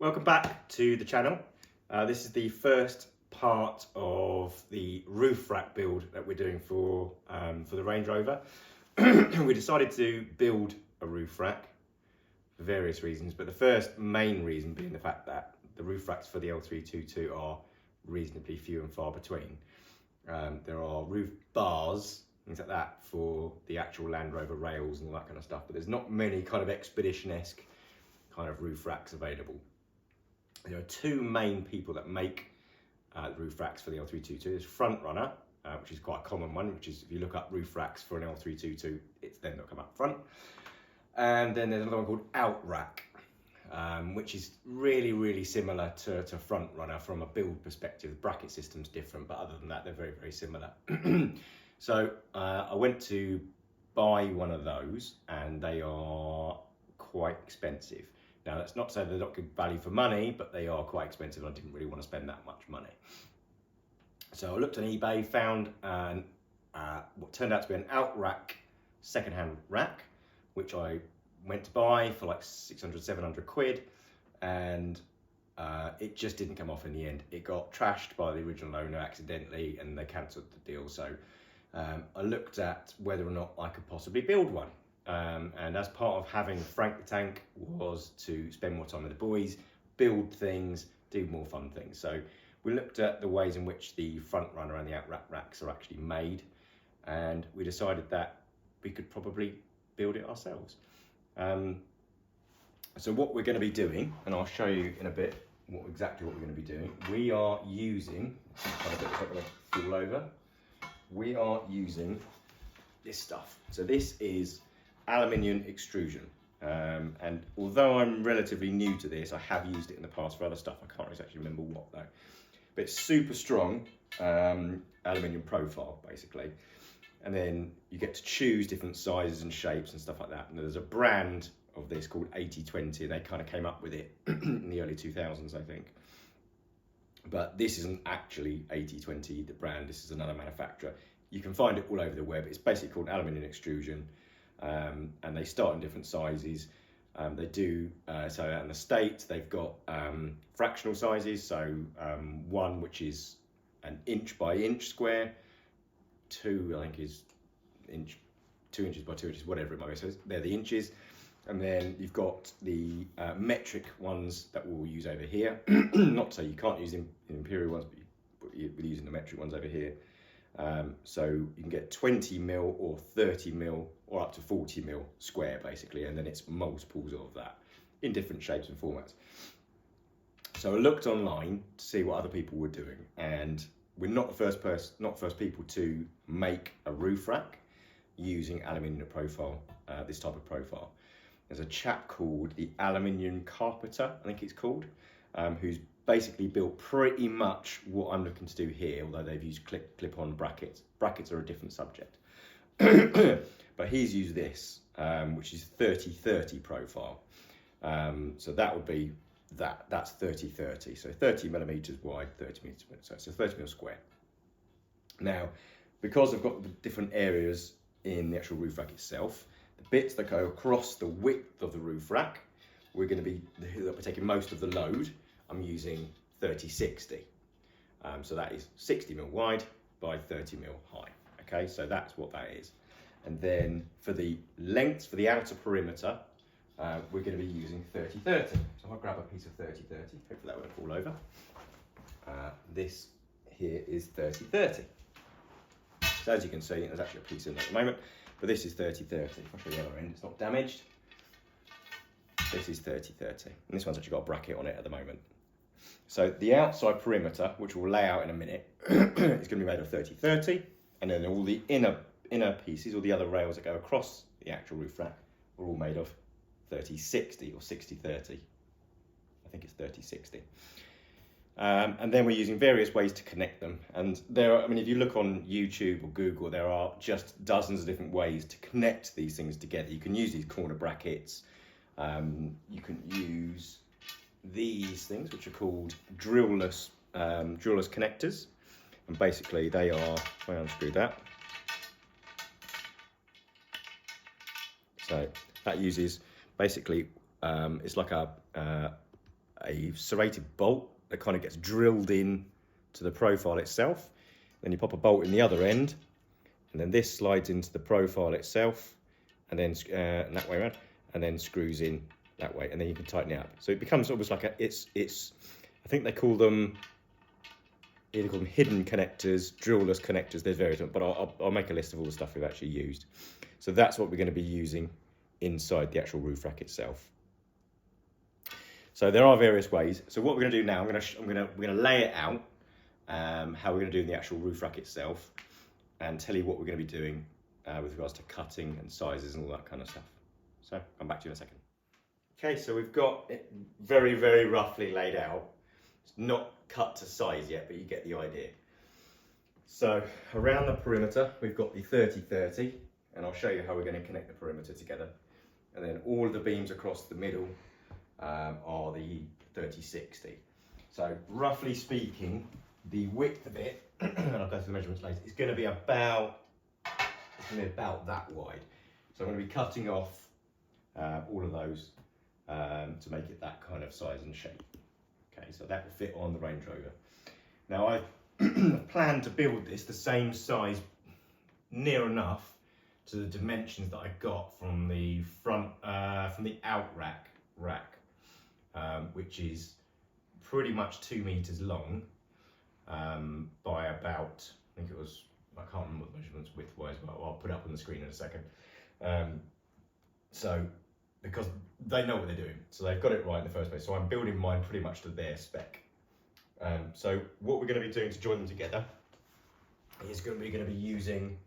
welcome back to the channel. This is the first part of the roof rack build that we're doing for the Range Rover. We decided to build a roof rack for various reasons, but the first main reason being the fact that the roof racks for the L322 are reasonably few and far between. There are roof bars, things like that, for the actual Land Rover rails and all that kind of stuff, but there's not many kind of expedition-esque kind of roof racks available. There are two main people that make the roof racks for the L322. There's Front Runner, which is quite a common one, which is if you look up roof racks for an L322, it's then they'll come up front. And then there's another one called Outrack, which is really similar to Front Runner from a build perspective. The bracket system's different, but other than that, they're very similar. So I went to buy one of those, and they are quite expensive. Now, that's not to say they're not good value for money, but they are quite expensive, and I didn't really want to spend that much money. So I looked on eBay, found what turned out to be an Outrack second-hand rack, which I went to buy for like 600, 700 quid, and it just didn't come off in the end. It got trashed by the original owner accidentally, and they cancelled the deal. So I looked at whether or not I could possibly build one. And as part of having Frank the Tank was to spend more time with the boys, build things, do more fun things. So we looked at the ways in which the Front Runner and the Outrack racks are actually made, and we decided that we could probably build it ourselves. So what we're going to be doing, and I'll show you in a bit exactly what we're going to be doing. We are using, fall over. We are using this stuff. So this is aluminium extrusion, and although I'm relatively new to this, I have used it in the past for other stuff. I can't exactly remember what though, but it's super strong aluminium profile basically, and then you get to choose different sizes and shapes and stuff like that. And there's a brand of this called 8020, and they kind of came up with it in the early 2000s, I think. But this isn't actually 8020 the brand, this is another manufacturer. You can find it all over the web. It's basically called aluminium extrusion. And they start in different sizes. They do, so out in the States, they've got fractional sizes. So one which is an inch by inch square, two I think is 2 inches by 2 inches, whatever it might be. So they're the inches. And then you've got the metric ones that we'll use over here. Not to say you can't use the imperial ones, but we're using the metric ones over here. So you can get 20 mil or 30 mil or up to 40 mil square basically, and then it's multiples of that in different shapes and formats. So I looked online to see what other people were doing, and we're not the first people to make a roof rack using aluminium profile, this type of profile. There's a chap called the Aluminium Carpenter, I think it's called, who's basically built pretty much what I'm looking to do here, although they've used clip-on brackets. Brackets are a different subject. But he's used this, which is 30-30 profile. So that would be that's 30-30. So 30 millimeters wide, 30 meters, so it's a 30 mil square. Now, because I've got the different areas in the actual roof rack itself, the bits that go across the width of the roof rack, we're taking most of the load. I'm using 30-60. So that is 60 mil wide by 30 mil high. Okay, so that's what that is. And then for the lengths, for the outer perimeter, we're going to be using 30-30. So I'll grab a piece of 30-30, hopefully that won't fall over. This here is 30-30. So as you can see, there's actually a piece in there at the moment, but this is 30-30. If I show the other end, it's not damaged. This is 30-30, and this one's actually got a bracket on it at the moment. So the outside perimeter, which we'll lay out in a minute, is going to be made of 30-30, and then all the inner pieces, all the other rails that go across the actual roof rack, are all made of 30-60 or 60-30. I think it's 30-60. And then we're using various ways to connect them. And there are, I mean, if you look on YouTube or Google, there are just dozens of different ways to connect these things together. You can use these corner brackets. You can use these things, which are called drillless connectors, and basically they are, if I unscrew that, so that uses basically it's like a a serrated bolt that kind of gets drilled in to the profile itself. Then you pop a bolt in the other end, and then this slides into the profile itself, and then that way around, and then screws in that way, and then you can tighten it up. So it becomes almost like I think they call them, either call them hidden connectors, drillless connectors. There's various, but I'll make a list of all the stuff we've actually used. So that's what we're going to be using inside the actual roof rack itself. So there are various ways. So what we're going to do now, we're going to lay it out, how we're going to do in the actual roof rack itself, and tell you what we're going to be doing with regards to cutting and sizes and all that kind of stuff. So I'll come back to you in a second. Okay, so we've got it very, very roughly laid out. It's not cut to size yet, but you get the idea. So around the perimeter, we've got the 30-30, and I'll show you how we're going to connect the perimeter together. And then all of the beams across the middle are the 30-60. So roughly speaking, the width of it, and I'll go through the measurements later, is going to be about that wide. So I'm going to be cutting off all of those to make it that kind of size and shape. Okay, so that will fit on the Range Rover. Now I plan to build this the same size, near enough to the dimensions that I got from the Outrack rack, which is pretty much 2 meters long by about, I think it was, I can't remember what the measurements width-wise, but I'll put it up on the screen in a second. So, because they know what they're doing, so they've got it right in the first place. So I'm building mine pretty much to their spec. So what we're going to be doing to join them together is going to be using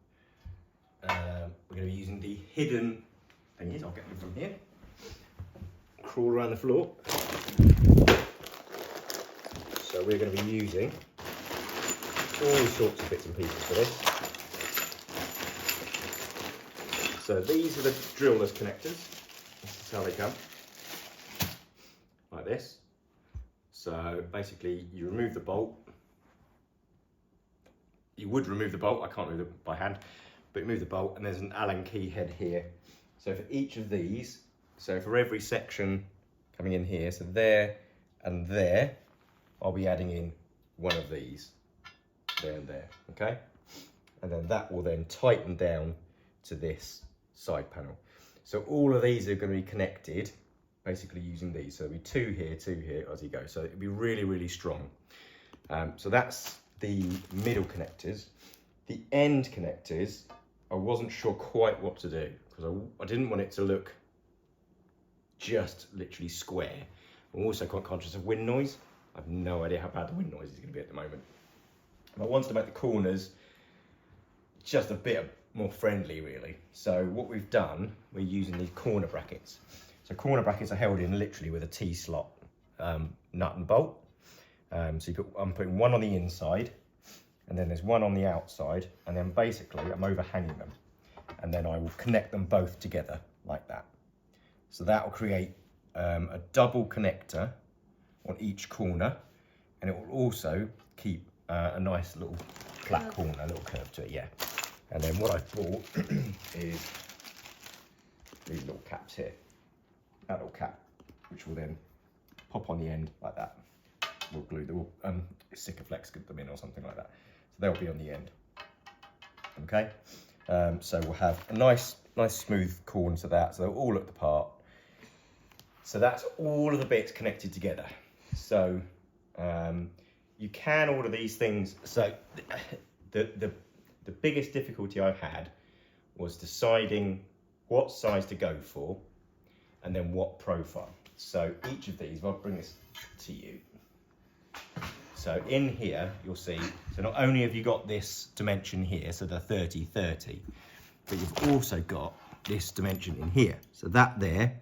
the hidden thingies. I'll get them from here. Crawl around the floor. So we're going to be using all sorts of bits and pieces for this. So these are the drillless connectors. This is how they come, like this. So basically you remove the bolt. You would remove the bolt, I can't remove it by hand, but you remove the bolt, and there's an Allen key head here. So for each of these, so for every section coming in here, so there and there, I'll be adding in one of these, there and there, okay? And then that will then tighten down to this side panel. So all of these are going to be connected basically using these. So there'll be two here as you go. So it'll be really, really strong. So that's the middle connectors. The end connectors, I wasn't sure quite what to do because I didn't want it to look just literally square. I'm also quite conscious of wind noise. I have no idea how bad the wind noise is going to be at the moment. I wanted to make the corners just a bit more friendly, really. So what we've done, we're using these corner brackets. So corner brackets are held in literally with a T-slot nut and bolt. So I'm putting one on the inside, and then there's one on the outside, and then basically I'm overhanging them, and then I will connect them both together like that. So that will create a double connector on each corner, and it will also keep a nice little flat corner, a little curve to it, yeah. And then what I've bought is these little caps here. That little cap, which will then pop on the end like that. We'll glue them, Sikaflex get them in or something like that. So they'll be on the end. Okay, so we'll have a nice smooth corner to that, so they'll all look the part. So that's all of the bits connected together. So you can order these things. So the biggest difficulty I've had was deciding what size to go for and then what profile. So each of these, I'll bring this to you. So in here, you'll see, so not only have you got this dimension here, so the 30-30, but you've also got this dimension in here. So that there,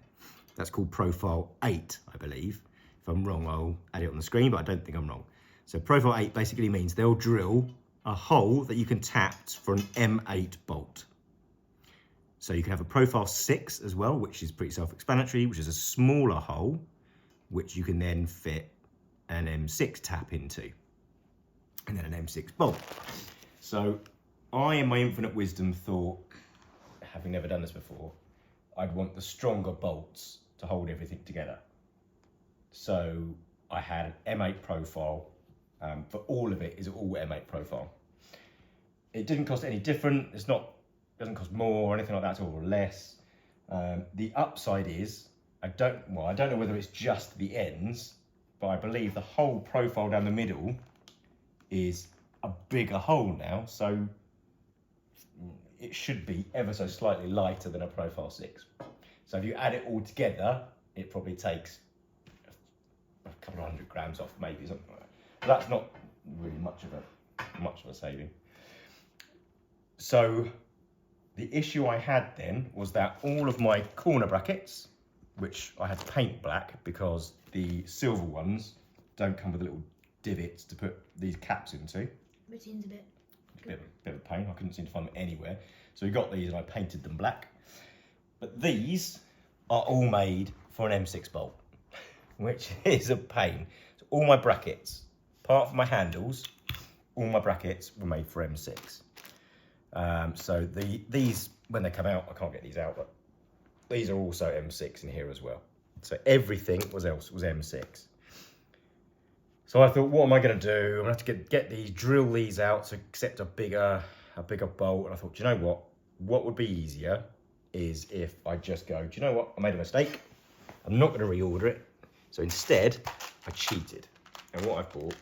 that's called profile 8, I believe. If I'm wrong, I'll add it on the screen, but I don't think I'm wrong. So profile 8 basically means they'll drill a hole that you can tap for an M8 bolt. So you can have a profile 6 as well, which is pretty self-explanatory, which is a smaller hole, which you can then fit an M6 tap into, and then an M6 bolt. So I, in my infinite wisdom, thought, having never done this before, I'd want the stronger bolts to hold everything together. So I had an M8 profile. For all of it is all M8 profile. It didn't cost any different. Doesn't cost more or anything like that, or less. The upside is, I don't know whether it's just the ends, but I believe the whole profile down the middle is a bigger hole now, so it should be ever so slightly lighter than a Profile 6. So if you add it all together, it probably takes a couple of 100 grams off, maybe something like that. But that's not really much of a saving. So the issue I had then was that all of my corner brackets, which I had to paint black because the silver ones don't come with little divots to put these caps into. It seems a bit of a pain. I couldn't seem to find them anywhere. So we got these and I painted them black. But these are all made for an M6 bolt, which is a pain. So all my brackets, apart from my handles, all my brackets were made for M6. So these, when they come out, I can't get these out, but these are also M6 in here as well. So everything was M6. So I thought, what am I going to do? I'm going to have to get these, drill these out to accept a bigger bolt. And I thought, do you know what? What would be easier is if I just go, do you know what? I made a mistake. I'm not going to reorder it. So instead, I cheated. And what I bought,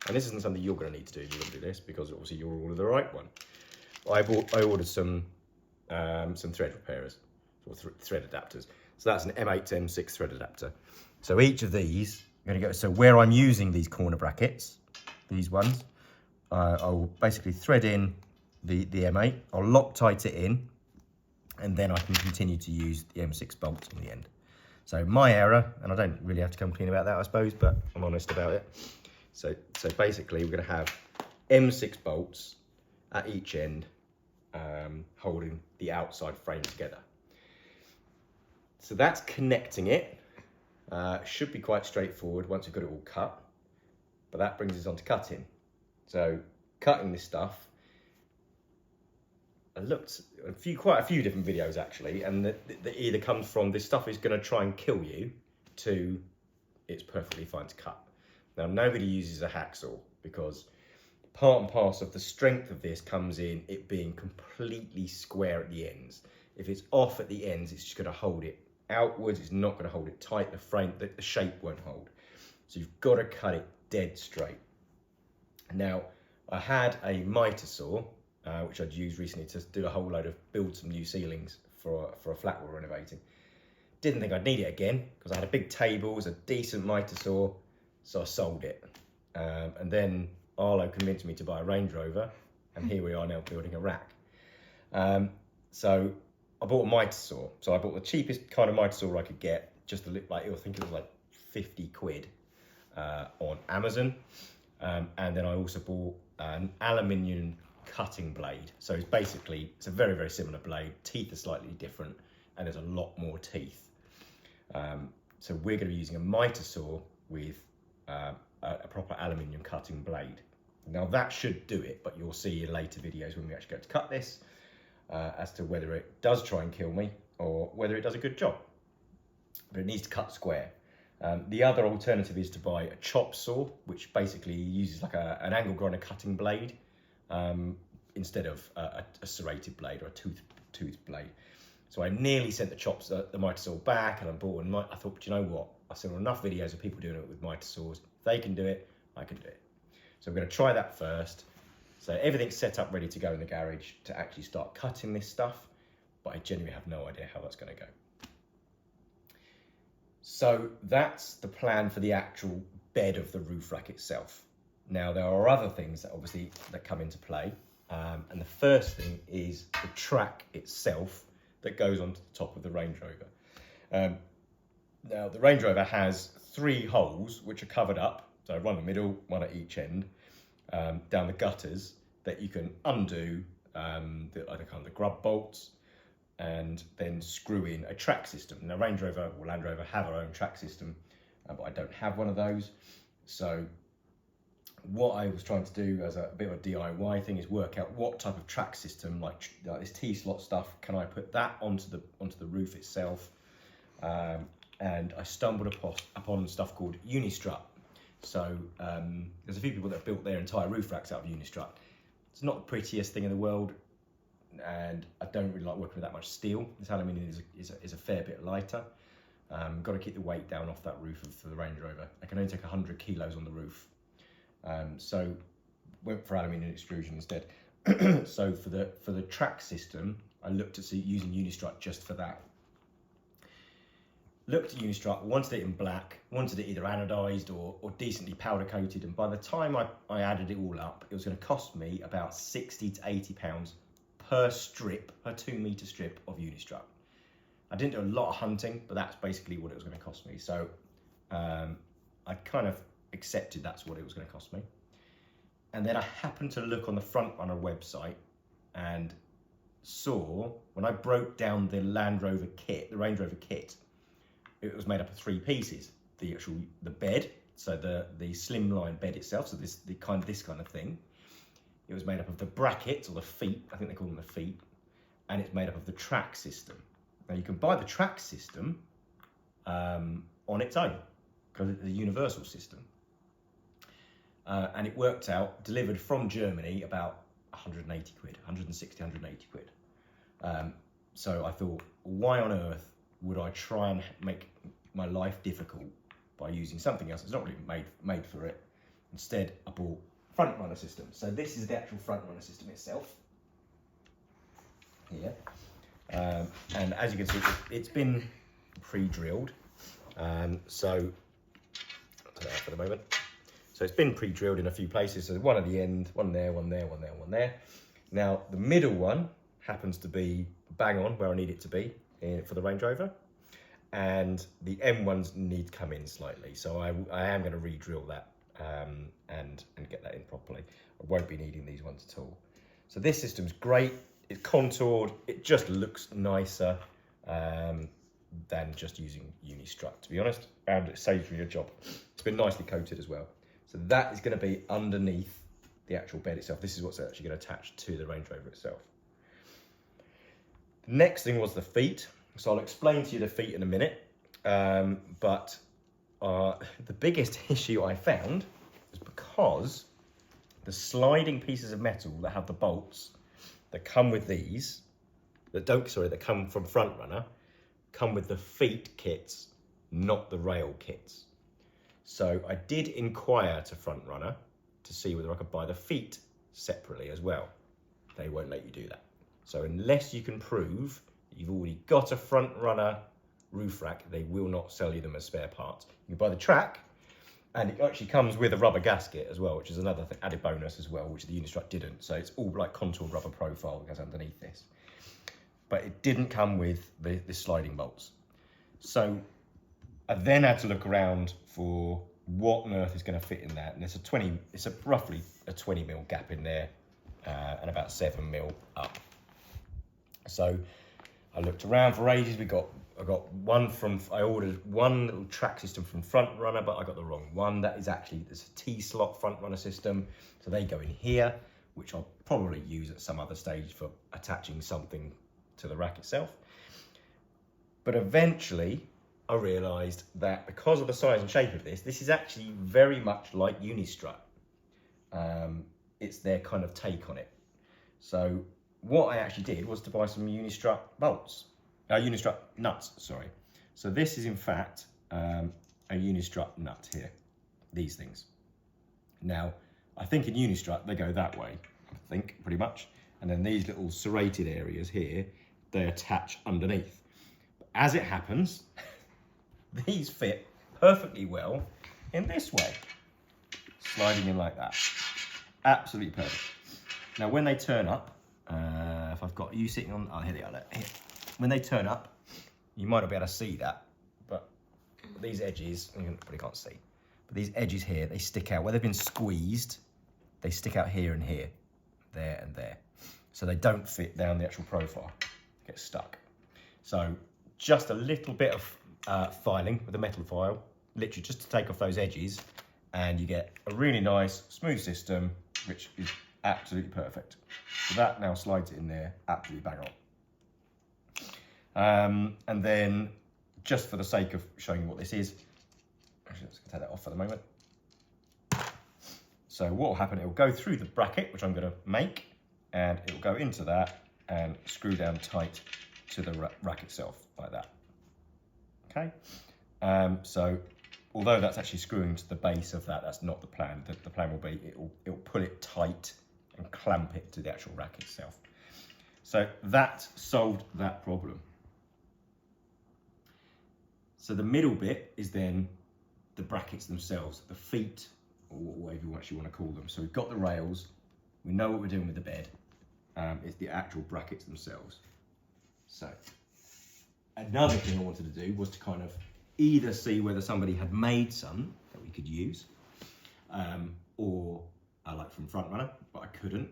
and this isn't something you're going to need to do if you're going to do this, because obviously you're ordered the right one. I ordered some thread repairers, or thread adapters. So that's an M8 to M6 thread adapter. So each of these, I'm going to go, so where I'm using these corner brackets, these ones, I'll basically thread in the M8, I'll Loctite it in, and then I can continue to use the M6 bolts on the end. So my error, and I don't really have to come clean about that, I suppose, but I'm honest about it. So basically we're going to have M6 bolts at each end, holding the outside frame together. So that's connecting it. Should be quite straightforward once you've got it all cut, but that brings us on to cutting. So cutting this stuff, I looked at quite a few different videos actually, and that either comes from this stuff is going to try and kill you to it's perfectly fine to cut. Now nobody uses a hacksaw because part and parcel of the strength of this comes in it being completely square at the ends. If it's off at the ends, it's just going to hold it outwards, it's not going to hold it tight, the frame, the shape won't hold. So you've got to cut it dead straight. Now, I had a miter saw, which I'd used recently to do a whole load of build some new ceilings for a flat we're renovating. Didn't think I'd need it again because I had a big table, it was a decent miter saw, so I sold it. And then Arlo convinced me to buy a Range Rover, and here we are now building a rack. So I bought a miter saw. So I bought the cheapest kind of miter saw I could get, just to look like, I think it was like 50 quid on Amazon. And then I also bought an aluminium cutting blade. So it's a very, very similar blade. Teeth are slightly different, and there's a lot more teeth. So we're going to be using a miter saw with a proper aluminium cutting blade. Now that should do it, but you'll see in later videos when we actually go to cut this as to whether it does try and kill me or whether it does a good job. But it needs to cut square. The other alternative is to buy a chop saw, which basically uses like an angle grinder cutting blade instead of a serrated blade or a toothed blade. So I nearly sent the miter saw back, and I bought one. I thought, do you know what? I've seen enough videos of people doing it with miter saws. If they can do it, I can do it. So I'm going to try that first. So everything's set up ready to go in the garage to actually start cutting this stuff, but I genuinely have no idea how that's going to go. So that's the plan for the actual bed of the roof rack itself. Now there are other things that come into play, and the first thing is the track itself that goes onto the top of the Range Rover. Now the Range Rover has 3 holes which are covered up, so one in the middle, one at each end, down the gutters, that you can undo the grub bolts and then screw in a track system. Now Range Rover or Land Rover have our own track system, but I don't have one of those. So what I was trying to do as a bit of a DIY thing is work out what type of track system, like this T-slot stuff, can I put that onto the roof itself, and I stumbled upon stuff called Unistrut. So there's a few people that have built their entire roof racks out of Unistrut. It's not the prettiest thing in the world, and I don't really like working with that much steel. This aluminium is a fair bit lighter. Got to keep the weight down off that roof for the Range Rover. I can only take 100 kilos on the roof. So went for aluminium extrusion instead. So for the track system, I looked at using Unistrut just for that. Looked at Unistrut, wanted it in black, wanted it either anodized or decently powder coated, and by the time I added it all up, it was going to cost me about 60 to 80 pounds per strip, per 2 metre strip of Unistrut. I didn't do a lot of hunting, but that's basically what it was going to cost me. So I kind of accepted that's what it was going to cost me. And then I happened to look on the Front Runner website and saw, when I broke down the Range Rover kit, it was made up of 3 pieces. The bed, so the slimline bed itself, so this kind of thing. It was made up of the brackets, or the feet, I think they call them the feet, and it's made up of the track system. Now you can buy the track system on its own, because it's a universal system. And it worked out, delivered from Germany, about 180 quid, 160, 180 quid. So I thought, why on earth would I try and make my life difficult by using something else that's not really made for it? Instead, I bought Front Runner system. So this is the actual Front Runner system itself. Here. And as you can see, it's been pre-drilled. So I'll put it out for the moment. So it's been pre-drilled in a few places. So one at the end, one there, one there, one there, one there. Now the middle one happens to be bang on where I need it to be for the Range Rover, and the M ones need to come in slightly. So I am going to re-drill that and get that in properly. I won't be needing these ones at all. So this system's great. It's contoured. It just looks nicer than just using Unistrut, to be honest, and it saves me a job. It's been nicely coated as well. So that is going to be underneath the actual bed itself. This is what's actually going to attach to the Range Rover itself. The next thing was the feet. So I'll explain to you the feet in a minute. But the biggest issue I found was because the sliding pieces of metal that have the bolts that come with these, that come from Front Runner, come with the feet kits, not the rail kits. So I did inquire to Front Runner to see whether I could buy the feet separately as well. They won't let you do that. So unless you can prove that you've already got a Front Runner roof rack, they will not sell you them as spare parts. You can buy the track, and it actually comes with a rubber gasket as well, which is another added bonus as well, which the Unistrut didn't. So it's all like contoured rubber profile that goes underneath this. But it didn't come with the sliding bolts. So I then had to look around for what on earth is going to fit in that, and it's roughly a 20 mil gap in there, and about 7 mil up. So I looked around for ages. I ordered one little track system from Front Runner, but I got the wrong one. It's a T-slot Front Runner system, so they go in here, which I'll probably use at some other stage for attaching something to the rack itself. But eventually I realised that because of the size and shape of this is actually very much like Unistrut. It's their kind of take on it. So what I actually did was to buy some Unistrut nuts, sorry. So this is in fact a Unistrut nut here, these things. Now, I think in Unistrut they go that way, I think, pretty much. And then these little serrated areas here, they attach underneath. But as it happens, these fit perfectly well in this way, sliding in like that. Absolutely perfect. Now, when they turn up, if I've got you sitting on, here they are, here. When they turn up, you might not be able to see that, but these edges, you probably can't see, but these edges here, they stick out. Where they've been squeezed, they stick out here and here, there and there. So they don't fit down the actual profile, get stuck. So just a little bit of filing with a metal file, literally just to take off those edges, and you get a really nice, smooth system, which is absolutely perfect. So that now slides it in there, absolutely bang on. And then just for the sake of showing you what this is, actually, let's take that off for the moment. So what will happen, it will go through the bracket, which I'm going to make, and it will go into that and screw down tight to the rack itself, like that. Okay, so although that's actually screwing to the base of that, that's not the plan. The plan will be, it'll pull it tight and clamp it to the actual rack itself. So that solved that problem. So the middle bit is then the brackets themselves, the feet, or whatever you actually want to call them. So we've got the rails, we know what we're doing with the bed. It's the actual brackets themselves. So another thing I wanted to do was to kind of either see whether somebody had made some that we could use, or like from Front Runner, but I couldn't.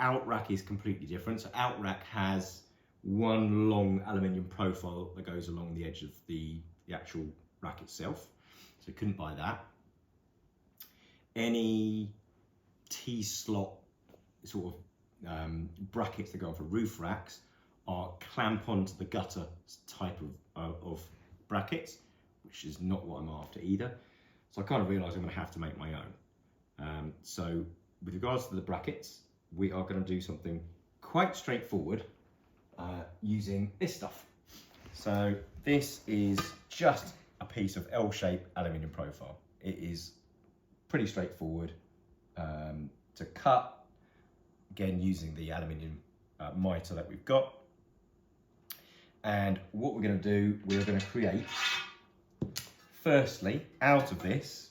Outrack is completely different. So Outrack has one long aluminium profile that goes along the edge of the actual rack itself. So couldn't buy that. Any T-slot sort of brackets that go on for roof racks are clamp onto the gutter type of brackets, which is not what I'm after either. So I kind of realised I'm going to have to make my own. So with regards to the brackets, we are going to do something quite straightforward using this stuff. So this is just a piece of L-shaped aluminium profile. It is pretty straightforward to cut, again using the aluminium mitre that we've got. And what we're going to do, we're going to create, firstly, out of this,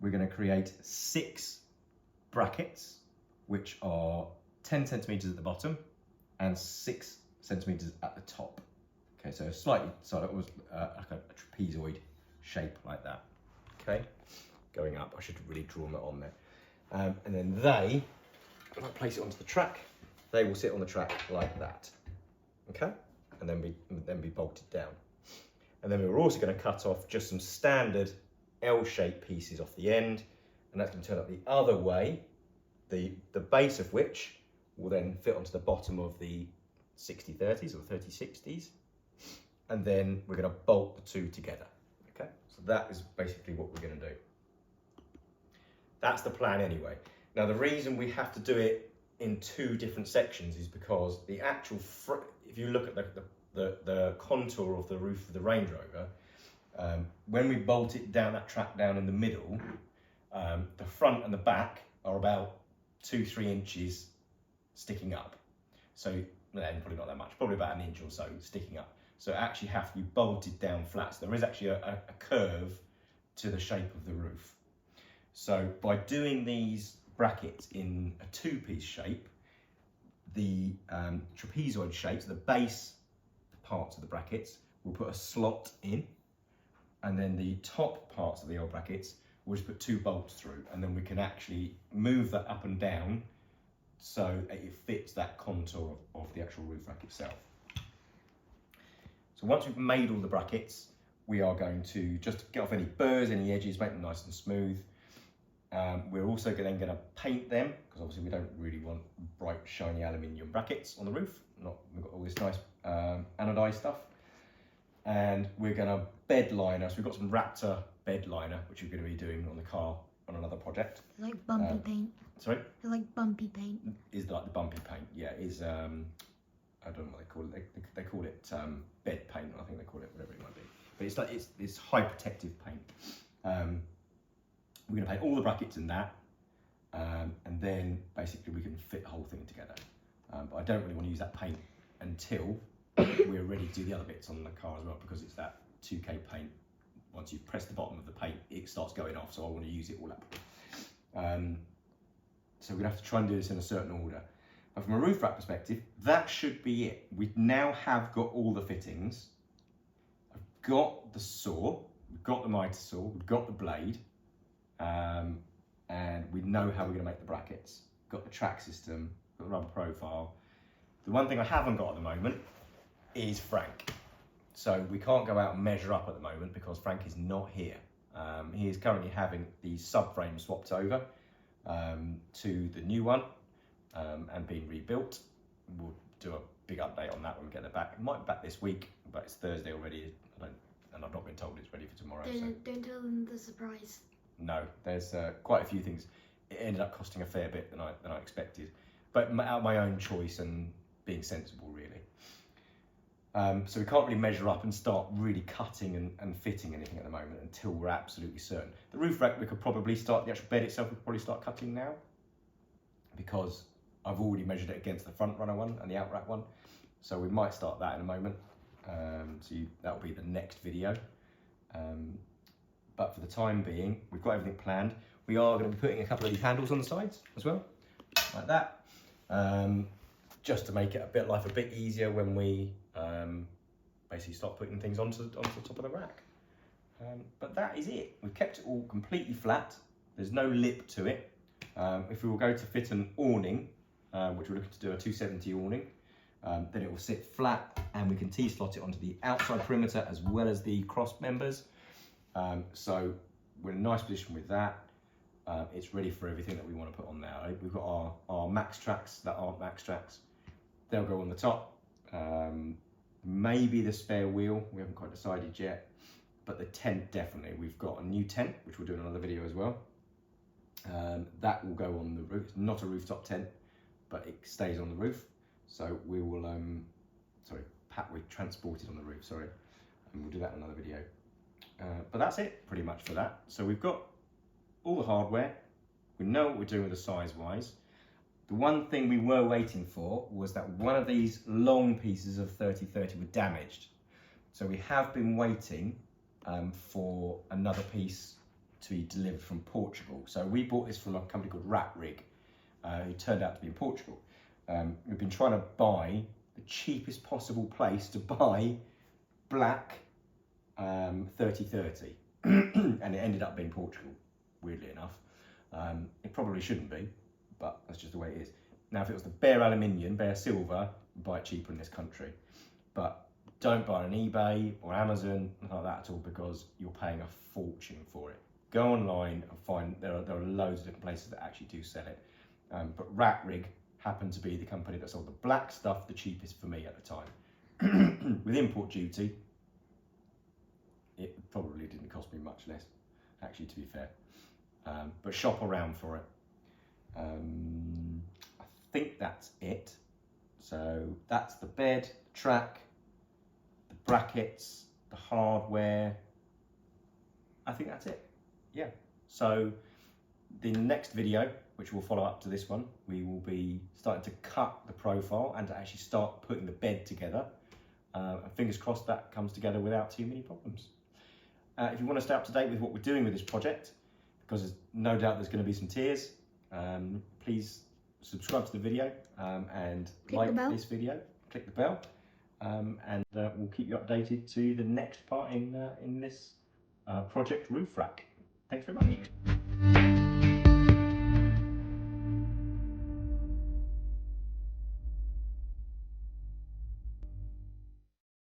we're going to create 6 brackets, which are 10 centimetres at the bottom and 6 centimetres at the top. Okay, so slightly, so it was like a trapezoid shape like that. Okay, going up, I should have really drawn that on there. And then they, if I place it onto the track, they will sit on the track like that. Okay, and then be bolted down. And then we're also going to cut off just some standard L-shaped pieces off the end, and that's going to turn up the other way, the base of which will then fit onto the bottom of the 60-30s or 30-60s, and then we're going to bolt the two together. Okay, so that is basically what we're going to do. That's the plan anyway. Now the reason we have to do it in 2 different sections is because the actual, if you look at the contour of the roof of the Range Rover, when we bolt it down that track down in the middle, the front and the back are about 2-3 inches sticking up. So probably not that much, probably about 1 inch or so sticking up. So it actually have to be bolted down flat. So there is actually a curve to the shape of the roof. So by doing these brackets in a 2-piece shape, the trapezoid shapes, the base parts of the brackets, we'll put a slot in, and then the top parts of the L brackets, we'll just put 2 bolts through, and then we can actually move that up and down so it fits that contour of the actual roof rack itself. So once we've made all the brackets, we are going to just get off any burrs, any edges, make them nice and smooth. We're also then going to paint them, because obviously we don't really want bright, shiny aluminium brackets on the roof. We've got all this nice anodized stuff. And we're going to bed liner. So we've got some Raptor bed liner, which we're going to be doing on the car on another project. Like bumpy paint. Sorry? Like bumpy paint. Is like the bumpy paint, yeah. Is I don't know what they call it. They call it bed paint, I think they call it, whatever it might be. But it's like it's high protective paint. We're going to paint all the brackets in that, and then basically we can fit the whole thing together. But I don't really want to use that paint until we're ready to do the other bits on the car as well, because it's that 2K paint. Once you press the bottom of the paint, it starts going off, so I want to use it all up. So we're going to have to try and do this in a certain order. But from a roof rack perspective, that should be it. We now have got all the fittings. I've got the saw, we've got the mitre saw, we've got the blade, and we know how we're going to make the brackets. We've got the track system, got the rubber profile. The one thing I haven't got at the moment is Frank. So we can't go out and measure up at the moment because Frank is not here. He is currently having the subframe swapped over to the new one and being rebuilt. We'll do a big update on that when we get it back. It might be back this week, but it's Thursday already. I don't and I've not been told it's ready for tomorrow. So. Don't tell them the surprise. No, there's quite a few things. It ended up costing a fair bit than I expected, but out of my own choice and being sensible, really. So we can't really measure up and start really cutting and fitting anything at the moment until we're absolutely certain. The roof rack, we could probably start, the actual bed itself, we could probably start cutting now, because I've already measured it against the Front Runner one and the Outrack one. So we might start that in a moment. That'll be the next video. But for the time being, we've got everything planned. We are going to be putting a couple of these handles on the sides as well, like that, just to make it life a bit easier when we basically start putting things onto the top of the rack. But that is it. We've kept it all completely flat. There's no lip to it. If we will go to fit an awning, which we're looking to do a 270 awning, then it will sit flat and we can T-slot it onto the outside perimeter as well as the cross members. So we're in a nice position with that. It's ready for everything that we want to put on there. We've got our max tracks that aren't max tracks. They'll go on the top. Maybe the spare wheel, we haven't quite decided yet, but the tent definitely. We've got a new tent, which we'll do in another video as well. That will go on the roof. It's not a rooftop tent, but it stays on the roof. So we will, we transport it on the roof, sorry. And we'll do that in another video. But that's it pretty much for that. So we've got all the hardware. We know what we're doing with the size-wise. The one thing we were waiting for was that one of these long pieces of 30-30 were damaged. So we have been waiting for another piece to be delivered from Portugal. So we bought this from a company called Rig, who turned out to be in Portugal. We've been trying to buy the cheapest possible place to buy black 30-30, and it ended up being Portugal, weirdly enough. It probably shouldn't be, but that's just the way it is. Now, if it was the bare aluminium, bare silver, buy it cheaper in this country. But don't buy it on eBay or Amazon, nothing like that at all, because you're paying a fortune for it. Go online and find, there are loads of different places that actually do sell it. But Rig happened to be the company that sold the black stuff the cheapest for me at the time. With import duty, it probably didn't cost me much less, actually, to be fair. But shop around for it. I think that's it. So that's the bed, the track, the brackets, the hardware. I think that's it. Yeah. So the next video, which will follow up to this one, we will be starting to cut the profile and to actually start putting the bed together. And fingers crossed that comes together without too many problems. If you want to stay up to date with what we're doing with this project, because there's no doubt there's going to be some tears, please subscribe to the video and like this video, click the bell, and we'll keep you updated to the next part in this project roof rack. Thanks very much.